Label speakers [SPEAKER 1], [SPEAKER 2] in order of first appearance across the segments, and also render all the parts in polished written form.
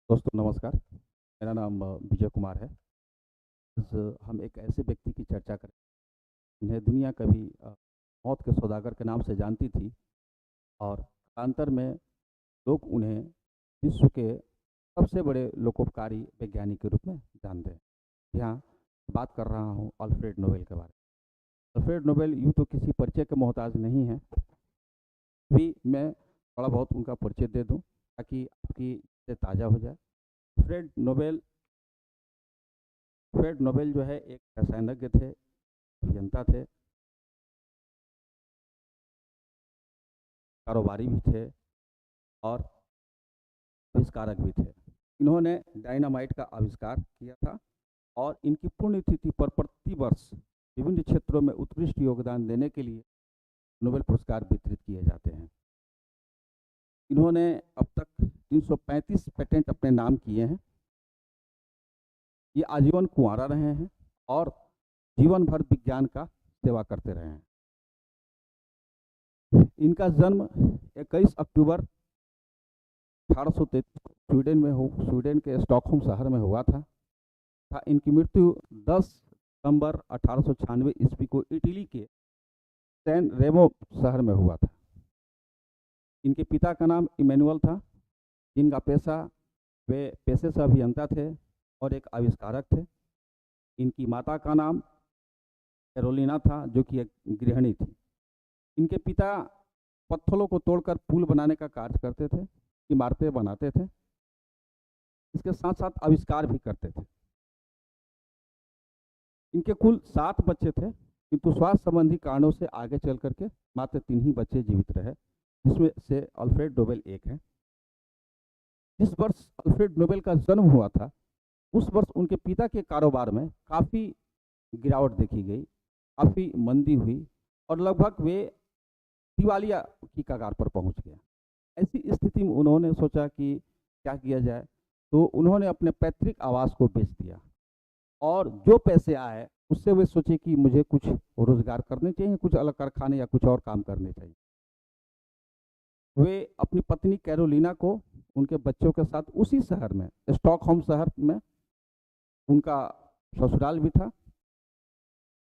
[SPEAKER 1] दोस्तों नमस्कार। मेरा नाम विजय कुमार है। आज हम एक ऐसे व्यक्ति की चर्चा करें जिन्हें दुनिया कभी मौत के सौदागर के नाम से जानती थी और कालांतर में लोग उन्हें विश्व के सबसे बड़े लोकोपकारी वैज्ञानिक के रूप में जानते हैं। यहाँ बात कर रहा हूँ अल्फ्रेड नोबेल के बारे में। अल्फ्रेड नोबेल यूँ तो किसी परिचय के मोहताज नहीं हैं, भी मैं थोड़ा बहुत उनका परिचय दे दूँ ताकि आपकी से ताज़ा हो जाए। अल्फ्रेड नोबेल अल्फ्रेड नोबेल जो है एक रसायनज्ञ थे, अभियंता थे, कारोबारी भी थे और आविष्कारक भी थे। इन्होंने डायनामाइट का आविष्कार किया था और इनकी पुण्यतिथि पर प्रति वर्ष विभिन्न क्षेत्रों में उत्कृष्ट योगदान देने के लिए नोबेल पुरस्कार वितरित किए जाते हैं। इन्होंने अब तक 335 पेटेंट अपने नाम किए हैं। ये आजीवन कुंवारा रहे हैं और जीवन भर विज्ञान का सेवा करते रहे हैं। इनका जन्म 21 अक्टूबर 1833 स्वीडन के स्टॉकहोम शहर में हुआ था। इनकी मृत्यु 10 सितंबर 1896 ईस्वी को इटली के सैन रेमो शहर में हुआ था। इनके पिता का नाम इमैनुअल था, जिनका वे पेशे से अभियंता थे और एक आविष्कारक थे। इनकी माता का नाम कैरोलिना था, जो कि एक गृहिणी थी। इनके पिता पत्थरों को तोड़कर पुल बनाने का कार्य करते थे, इमारतें बनाते थे, इसके साथ साथ आविष्कार भी करते थे। इनके कुल 7 बच्चे थे, किंतु स्वास्थ्य संबंधी कारणों से आगे चल करके मात्र 3 ही बच्चे जीवित रहे, जिसमें से अल्फ्रेड नोबेल एक है। जिस वर्ष अल्फ्रेड नोबेल का जन्म हुआ था, उस वर्ष उनके पिता के कारोबार में काफ़ी गिरावट देखी गई, काफ़ी मंदी हुई और लगभग वे दिवालिया की कगार पर पहुंच गया। ऐसी स्थिति में उन्होंने सोचा कि क्या किया जाए, तो उन्होंने अपने पैतृक आवास को बेच दिया और जो पैसे आए उससे वे सोचे कि मुझे कुछ रोजगार करने चाहिए, कुछ अलग कारखाने या कुछ और काम करने चाहिए। वे अपनी पत्नी कैरोलिना को उनके बच्चों के साथ उसी शहर में, स्टॉकहोम शहर में उनका ससुराल भी था।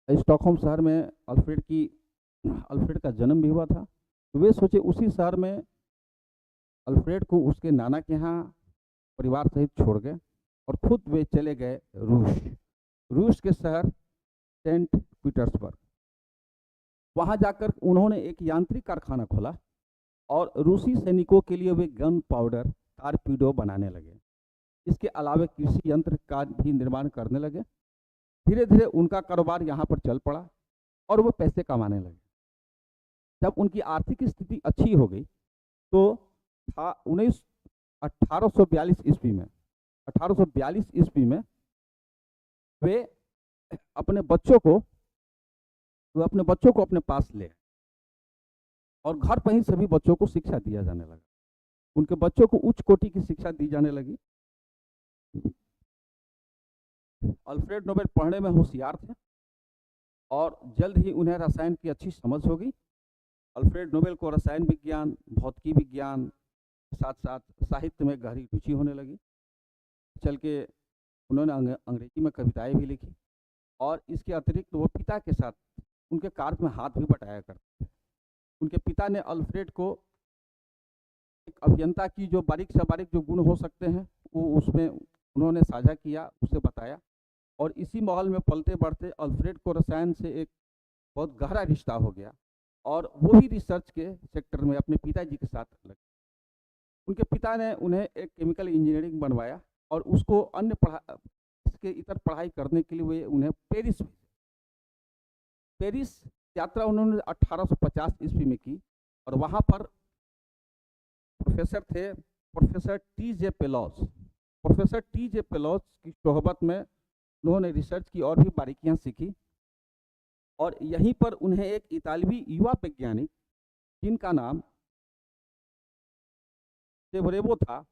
[SPEAKER 1] स्टॉकहोम शहर में अल्फ्रेड का जन्म भी हुआ था। तो वे सोचे उसी शहर में अल्फ्रेड को उसके नाना के यहाँ परिवार सहित छोड़ गए और खुद वे चले गए रूस के शहर सेंट पीटर्सबर्ग। वहाँ जाकर उन्होंने एक यांत्रिक कारखाना खोला और रूसी सैनिकों के लिए वे गन पाउडर, टारपीडो बनाने लगे। इसके अलावा कृषि यंत्र का भी निर्माण करने लगे। धीरे धीरे उनका कारोबार यहाँ पर चल पड़ा और वो पैसे कमाने लगे। जब उनकी आर्थिक स्थिति अच्छी हो गई तो 1842 ईस्वी में वे अपने बच्चों को अपने पास ले और घर पर ही सभी बच्चों को शिक्षा दिया जाने लगा। उनके बच्चों को उच्च कोटि की शिक्षा दी जाने लगी। अल्फ्रेड नोबेल पढ़ने में होशियार थे और जल्द ही उन्हें रसायन की अच्छी समझ हो गई। अल्फ्रेड नोबेल को रसायन विज्ञान, भौतिकी विज्ञान के साथ साथ साहित्य में गहरी रुचि होने लगी। चल के उन्होंने अंग्रेजी में कविताएं भी लिखी और इसके अतिरिक्त वो पिता के साथ उनके कार्य में हाथ भी बटाया करते थे। उनके पिता ने अल्फ्रेड को एक अभियंता की जो बारीक से बारीक जो गुण हो सकते हैं वो उसमें उन्होंने साझा किया, उसे बताया और इसी माहौल में पलते बढ़ते अल्फ्रेड को रसायन से एक बहुत गहरा रिश्ता हो गया और वो भी रिसर्च के सेक्टर में अपने पिताजी के साथ लगे। उनके पिता ने उन्हें एक केमिकल इंजीनियरिंग बनवाया और उसको इसके इतर पढ़ाई करने के लिए वे उन्हें पेरिस यात्रा उन्होंने 1850 ईस्वी में की और वहाँ पर प्रोफेसर टी.जे. पेलॉज की सोहबत में उन्होंने रिसर्च की और भी बारीकियां सीखी और यहीं पर उन्हें एक इतालवी युवा वैज्ञानिक जिनका नाम सेब्रेवो था,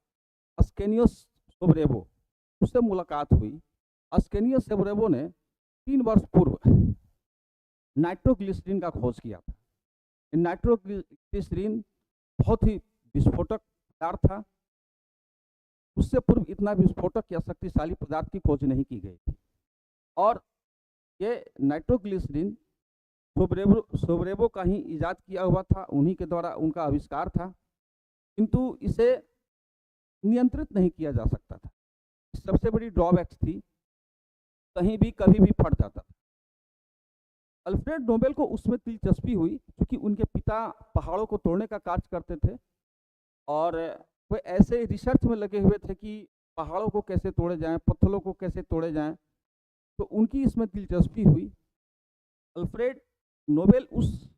[SPEAKER 1] अस्केनियो सेब्रेवो, उससे मुलाकात हुई। अस्केनियो सेब्रेवो ने 3 वर्ष पूर्व नाइट्रोग्लिसरीन का खोज किया था। नाइट्रोग्लिसरीन बहुत ही विस्फोटक पदार्थ था। उससे पूर्व इतना विस्फोटक या शक्तिशाली पदार्थ की खोज नहीं की गई थी। और ये नाइट्रोग्लिसरीन सोब्रेवो का ही इजाद किया हुआ था, उन्हीं के द्वारा उनका आविष्कार था, किंतु इसे नियंत्रित नहीं किया जा सकता था। सबसे बड़ी ड्रॉबैक्स थी, कहीं भी कभी भी फट जाता था। अल्फ्रेड नोबेल को उसमें दिलचस्पी हुई क्योंकि उनके पिता पहाड़ों को तोड़ने का कार्य करते थे और वे ऐसे रिसर्च में लगे हुए थे कि पहाड़ों को कैसे तोड़े जाएं, पत्थरों को कैसे तोड़े जाएं, तो उनकी इसमें दिलचस्पी हुई। अल्फ्रेड नोबेल उस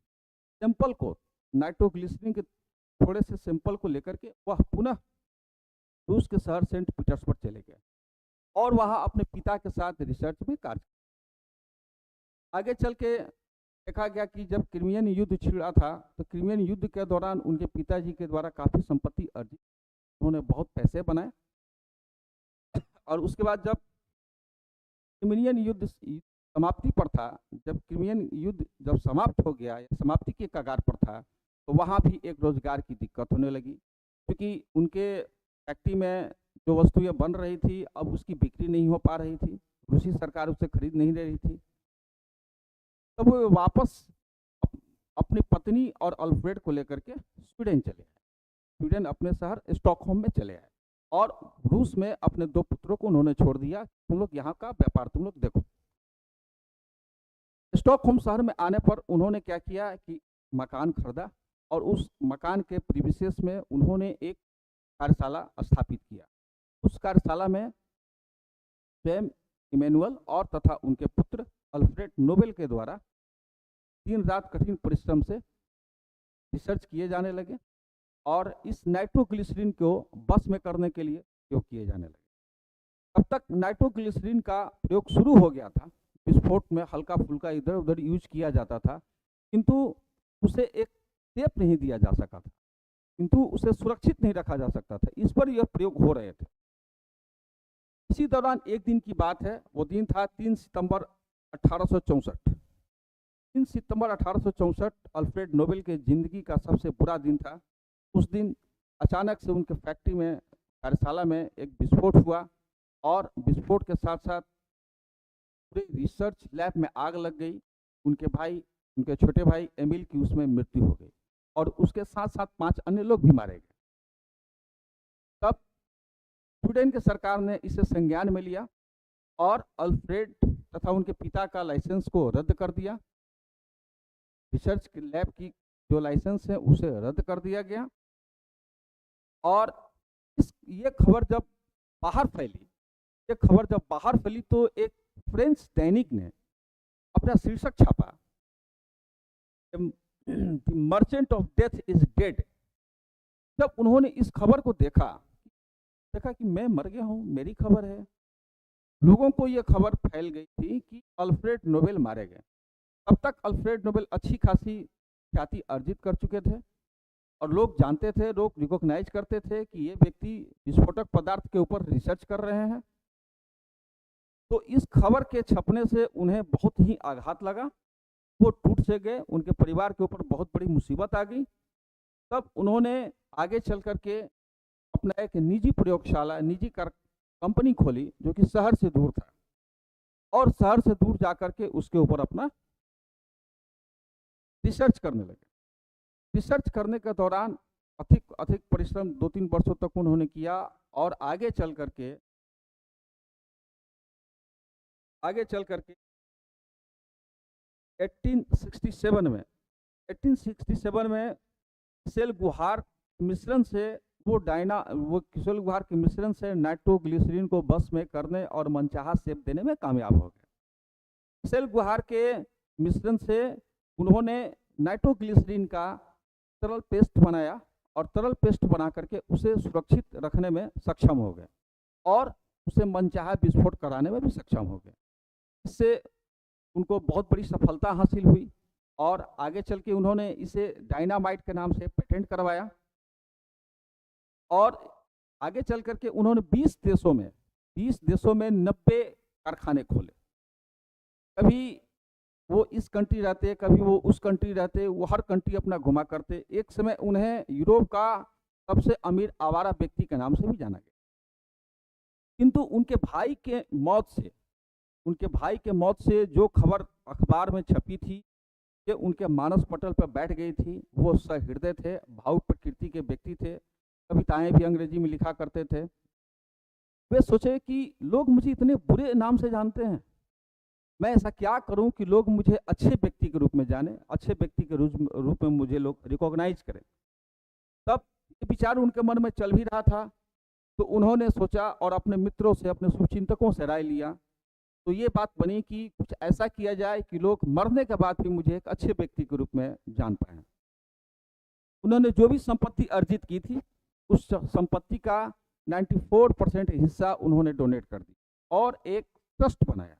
[SPEAKER 1] सैंपल को, नाइट्रोग्लिसरीन के थोड़े से सैंपल को लेकर के वह पुनः रूस के शहर सेंट पीटर्सबर्ग चले गए और वहां अपने पिता के साथ रिसर्च में कार्य। आगे चल के देखा गया कि जब क्रिमियन युद्ध छिड़ा था तो क्रिमियन युद्ध के दौरान उनके पिताजी के द्वारा काफ़ी संपत्ति अर्जित, उन्होंने बहुत पैसे बनाए और उसके बाद जब क्रिमियन युद्ध समाप्ति पर था, जब क्रिमियन युद्ध जब समाप्त हो गया या समाप्ति के कगार पर था, तो वहाँ भी एक रोजगार की दिक्कत होने लगी क्योंकि उनके फैक्ट्री में जो वस्तुएं बन रही थी अब उसकी बिक्री नहीं हो पा रही थी, रूसी सरकार उसे खरीद नहीं ले रही थी। तब वो वापस अपनी पत्नी और अल्फ्रेड को लेकर के स्वीडन चले आए। स्वीडन अपने शहर स्टॉकहोम में चले आए और रूस में अपने 2 पुत्रों को उन्होंने छोड़ दिया, तुम लोग यहाँ का व्यापार तुम लोग देखो। स्टॉकहोम शहर में आने पर उन्होंने क्या किया कि मकान खरीदा और उस मकान के प्रीमिसेस में उन्होंने एक कार्यशाला स्थापित किया। उस कार्यशाला में स्वयं इमैनुअल और तथा उनके पुत्र अल्फ्रेड नोबेल के द्वारा दिन रात कठिन परिश्रम से रिसर्च किए जाने लगे और इस नाइट्रोग्लिसरीन को बस में करने के लिए प्रयोग किए जाने लगे। अब तक नाइट्रोग्लिसरीन का प्रयोग शुरू हो गया था, विस्फोट में हल्का फुल्का इधर उधर यूज किया जाता था, किंतु उसे एक शेप नहीं दिया जा सका था, किंतु उसे सुरक्षित नहीं रखा जा सकता था। इस पर यह प्रयोग हो रहे थे। इसी दौरान एक दिन की बात है, वो दिन था 3 सितंबर 1864। 3 सितंबर 1864 अल्फ्रेड नोबेल के जिंदगी का सबसे बुरा दिन था। उस दिन अचानक से उनके फैक्ट्री में, कार्यशाला में एक विस्फोट हुआ और विस्फोट के साथ साथ पूरे रिसर्च लैब में आग लग गई। उनके छोटे भाई एमिल की उसमें मृत्यु हो गई और उसके साथ साथ 5 अन्य लोग भी मारे गए। तब स्वीडन की सरकार ने इसे संज्ञान में लिया और अल्फ्रेड तथा उनके पिता का लाइसेंस को रद्द कर दिया। रिसर्च लैब की जो लाइसेंस है उसे रद्द कर दिया गया और ये खबर जब बाहर फैली, तो एक फ्रेंच दैनिक ने अपना शीर्षक छापा, the merchant of death is dead. जब उन्होंने इस खबर को देखा कि मैं मर गया हूं, मेरी खबर है। लोगों को यह खबर फैल गई थी कि अल्फ्रेड नोबेल मारे गए। अब तक अल्फ्रेड नोबेल अच्छी खासी ख्याति अर्जित कर चुके थे और लोग जानते थे, लोग रिकॉग्नाइज करते थे कि ये व्यक्ति विस्फोटक पदार्थ के ऊपर रिसर्च कर रहे हैं। तो इस खबर के छपने से उन्हें बहुत ही आघात लगा, वो टूट से गए, उनके परिवार के ऊपर बहुत बड़ी मुसीबत आ गई। तब उन्होंने आगे चल करके अपना एक निजी प्रयोगशाला, निजी कंपनी खोली जो कि शहर से दूर था और शहर से दूर जाकर के उसके ऊपर अपना रिसर्च करने लगे। रिसर्च करने के दौरान अधिक परिश्रम 2-3 वर्षों तक उन्होंने किया और आगे चल करके 1867 में किसेल गुहार मिश्रण से किसेल गुहार के मिश्रण से नाइट्रोग्लिसरीन को बस में करने और मनचाहा शेप देने में कामयाब हो गए। किसेल गुहार के मिश्रण से उन्होंने नाइट्रोग्लिसरीन का तरल पेस्ट बनाया और तरल पेस्ट बना करके उसे सुरक्षित रखने में सक्षम हो गए और उसे मनचाहा विस्फोट कराने में भी सक्षम हो गए। इससे उनको बहुत बड़ी सफलता हासिल हुई और आगे चल के उन्होंने इसे डायनामाइट के नाम से पेटेंट करवाया और आगे चल करके उन्होंने 20 देशों में 90 कारखाने खोले। कभी वो इस कंट्री रहते, कभी वो उस कंट्री रहते, वो हर कंट्री अपना घुमा करते। एक समय उन्हें यूरोप का सबसे अमीर आवारा व्यक्ति के नाम से भी जाना गया। किंतु उनके भाई के मौत से जो खबर अखबार में छपी थी कि उनके मानस पटल पर बैठ गई थी, वो सहृदय थे, भावुक प्रकृति के व्यक्ति थे, कविताएं भी अंग्रेजी में लिखा करते थे। वे सोचे कि लोग मुझे इतने बुरे नाम से जानते हैं, मैं ऐसा क्या करूं कि लोग मुझे अच्छे व्यक्ति के रूप में जाने, अच्छे व्यक्ति के रूप में मुझे लोग रिकॉग्नाइज करें। तब ये विचार उनके मन में चल भी रहा था, तो उन्होंने सोचा और अपने मित्रों से, अपने शुभचिंतकों से राय लिया। तो ये बात बनी कि कुछ ऐसा किया जाए कि लोग मरने के बाद भी मुझे एक अच्छे व्यक्ति के रूप में जान पाएं। उन्होंने जो भी संपत्ति अर्जित की थी, उस संपत्ति का 94% हिस्सा उन्होंने डोनेट कर दी और एक ट्रस्ट बनाया।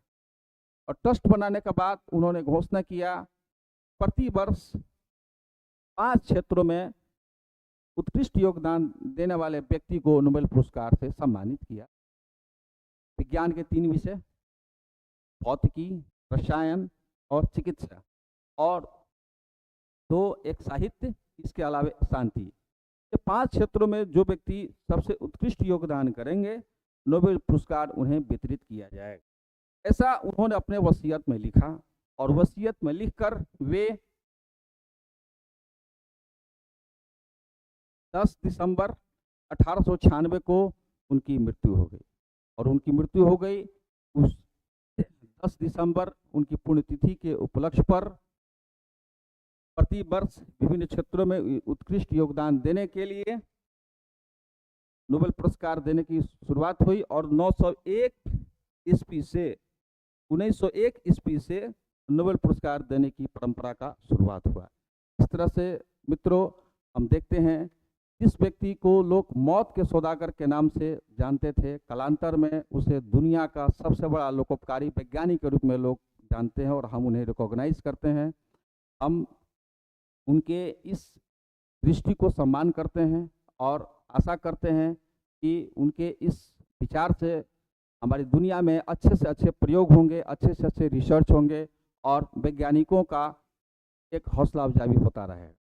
[SPEAKER 1] और ट्रस्ट बनाने के बाद उन्होंने घोषणा किया प्रति वर्ष 5 क्षेत्रों में उत्कृष्ट योगदान देने वाले व्यक्ति को नोबेल पुरस्कार से सम्मानित किया। विज्ञान के 3 विषय, भौतिकी, रसायन और चिकित्सा, और 2 एक साहित्य, इसके अलावा शांति। ये 5 क्षेत्रों में जो व्यक्ति सबसे उत्कृष्ट योगदान करेंगे, नोबेल पुरस्कार उन्हें वितरित किया जाएगा। ऐसा उन्होंने अपने वसीयत में लिखा और वसीयत में लिखकर वे 10 दिसंबर 1896 को उनकी मृत्यु हो गई। और उनकी मृत्यु हो गई उस 10 दिसंबर उनकी पुण्यतिथि के उपलक्ष्य पर प्रति वर्ष विभिन्न क्षेत्रों में उत्कृष्ट योगदान देने के लिए नोबेल पुरस्कार देने की शुरुआत हुई। और 1901 ईस्वी से नोबेल पुरस्कार देने की परंपरा का शुरुआत हुआ। इस तरह से मित्रों, हम देखते हैं जिस व्यक्ति को लोग मौत के सौदागर के नाम से जानते थे, कालांतर में उसे दुनिया का सबसे बड़ा लोकोपकारी वैज्ञानिक के रूप में लोग जानते हैं और हम उन्हें रिकॉग्नाइज करते हैं। हम उनके इस दृष्टि को सम्मान करते हैं और आशा करते हैं कि उनके इस विचार से हमारी दुनिया में अच्छे से अच्छे प्रयोग होंगे, अच्छे से अच्छे रिसर्च होंगे और वैज्ञानिकों का एक हौसला अफजाई होता रहेगा।